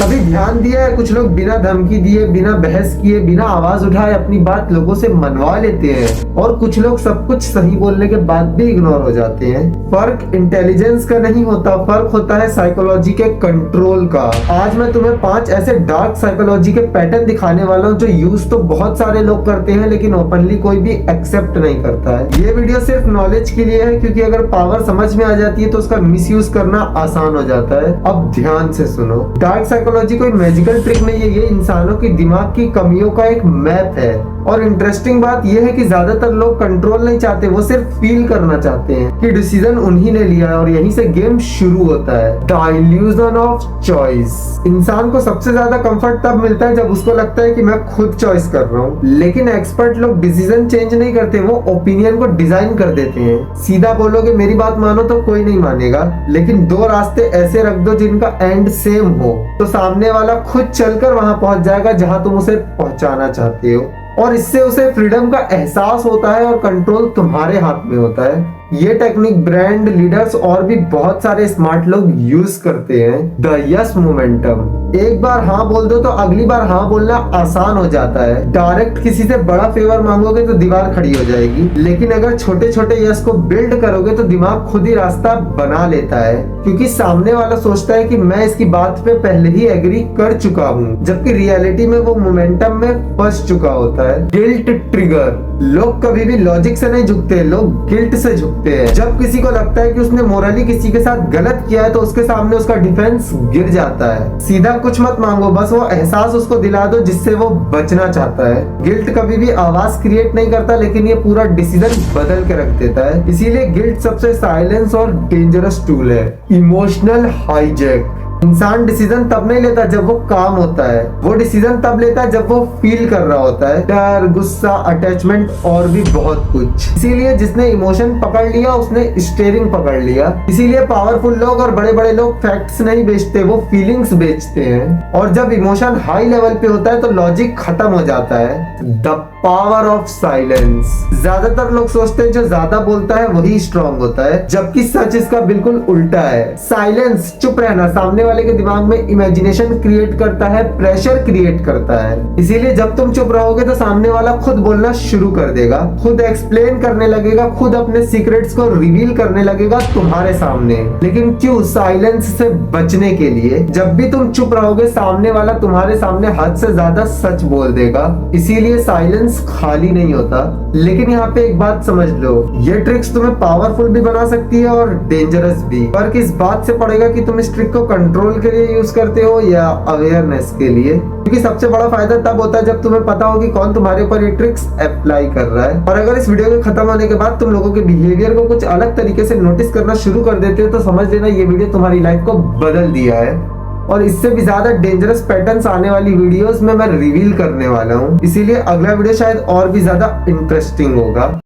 कभी ध्यान दिया है कुछ लोग बिना धमकी दिए, बिना बहस किए, बिना आवाज उठाए अपनी बात लोगों से मनवा लेते हैं, और कुछ लोग सब कुछ सही बोलने के बाद भी इग्नोर हो जाते हैं। फर्क इंटेलिजेंस का नहीं होता, फर्क होता है साइकोलॉजी के कंट्रोल का। आज मैं तुम्हें 5 ऐसे डार्क साइकोलॉजी के पैटर्न दिखाने वाला हूँ जो यूज तो बहुत सारे लोग करते हैं लेकिन ओपनली कोई भी एक्सेप्ट नहीं करता है। ये वीडियो सिर्फ नॉलेज के लिए है, क्योंकि अगर पावर समझ में आ जाती है तो उसका मिसयूज करना आसान हो जाता है। अब ध्यान से सुनो, डार्क साइकोलॉजी कोई मैजिकल ट्रिक नहीं है, ये इंसानों की दिमाग की कमियों का एक मैप है। और इंटरेस्टिंग बात यह है कि ज्यादातर लोग कंट्रोल नहीं चाहते, वो सिर्फ फील करना चाहते हैं कि डिसीजन उन्हीं ने लिया है, और यहीं से गेम शुरू होता है। The illusion of choice. इंसान को सबसे ज्यादा कंफर्ट तब मिलता है जब उसको लगता है कि मैं खुद चॉइस कर रहा हूँ, लेकिन एक्सपर्ट लोग डिसीजन चेंज नहीं करते, वो ओपिनियन को डिजाइन कर देते हैं। सीधा बोलोगे मेरी बात मानो तो कोई नहीं मानेगा, लेकिन 2 रास्ते ऐसे रख दो जिनका एंड सेम हो, तो सामने वाला खुद चलकर वहां पहुंच जाएगा जहां तुम उसे पहुंचाना चाहते हो, और इससे उसे फ्रीडम का एहसास होता है और कंट्रोल तुम्हारे हाथ में होता है। ये टेक्निक ब्रांड लीडर्स और भी बहुत सारे स्मार्ट लोग यूज करते हैं। The yes momentum. एक बार हाँ बोल दो तो अगली बार हाँ बोलना आसान हो जाता है। डायरेक्ट किसी से बड़ा फेवर मांगोगे तो दीवार खड़ी हो जाएगी, लेकिन अगर छोटे छोटे यस को बिल्ड करोगे तो दिमाग खुद ही रास्ता बना लेता है, क्योंकि सामने वाला सोचता है कि मैं इसकी बात पे पहले ही एग्री कर चुका हूँ, जबकि रियलिटी में वो मोमेंटम में फंस चुका होता है। Guilt trigger. लोग कभी भी लॉजिक से नहीं झुकते, लोग गिल्ट से झुकते हैं। जब किसी को लगता है कि उसने मोरली किसी के साथ गलत किया है तो उसके सामने उसका डिफेंस गिर जाता है। सीधा कुछ मत मांगो, बस वो एहसास उसको दिला दो जिससे वो बचना चाहता है। गिल्ट कभी भी आवाज क्रिएट नहीं करता, लेकिन ये पूरा डिसीजन बदल के रख देता है। इसीलिए गिल्ट सबसे साइलेंस और डेंजरस टूल है। Emotional hijack. इंसान डिसीजन तब नहीं लेता जब वो काम होता है, वो डिसीजन तब लेता है जब वो फील कर रहा होता है। डर, गुस्सा, अटैचमेंट और भी बहुत कुछ। इसीलिए जिसने इमोशन पकड़ लिया उसने स्टीयरिंग पकड़ लिया। इसीलिए पावरफुल लोग और बड़े बड़े लोग फैक्ट्स नहीं बेचते, वो फीलिंग्स बेचते हैं। और जब इमोशन हाई लेवल पे होता है तो लॉजिक खत्म हो जाता है। The power of silence. ज्यादातर लोग सोचते हैं जो ज्यादा बोलता है वही स्ट्रॉन्ग होता है, जबकि सच इसका बिल्कुल उल्टा है। साइलेंस, चुप रहना, सामने वाले के दिमाग में इमेजिनेशन क्रिएट करता है, प्रेशर क्रिएट करता है। इसीलिए जब तुम चुप रहोगे तो सामने वाला खुद बोलना शुरू कर देगा, खुद एक्सप्लेन करने लगेगा, खुद अपने सीक्रेट्स को रिवील करने लगेगा तुम्हारे सामने। लेकिन क्यों? साइलेंस से बचने के लिए। जब भी तुम चुप रहोगे सामने वाला तुम्हारे सामने हद से ज्यादा सच बोल देगा। इसीलिए साइलेंस खाली नहीं होता। लेकिन यहाँ पे एक बात समझ लो, ये ट्रिक्स तुम्हें पावरफुल भी बना सकती है और डेंजरस भी। फर्क इस बात से पड़ेगा कि तुम इस ट्रिक को कंट्रोल के लिए यूज करते हो या अवेयरनेस के लिए, क्योंकि सबसे बड़ा फायदा तब होता है जब तुम्हें पता हो कि कौन तुम्हारे ऊपर ये ट्रिक्स अप्लाई कर रहा है। और अगर इस वीडियो के खत्म होने के बाद तुम लोगों के बिहेवियर को कुछ अलग तरीके से नोटिस करना शुरू कर देते हो तो समझ लेना ये वीडियो तुम्हारी लाइफ को बदल दिया है। और इससे भी ज्यादा डेंजरस पैटर्न्स आने वाली वीडियोस में मैं रिवील करने वाला हूँ, इसीलिए अगला वीडियो शायद और भी ज्यादा इंटरेस्टिंग होगा।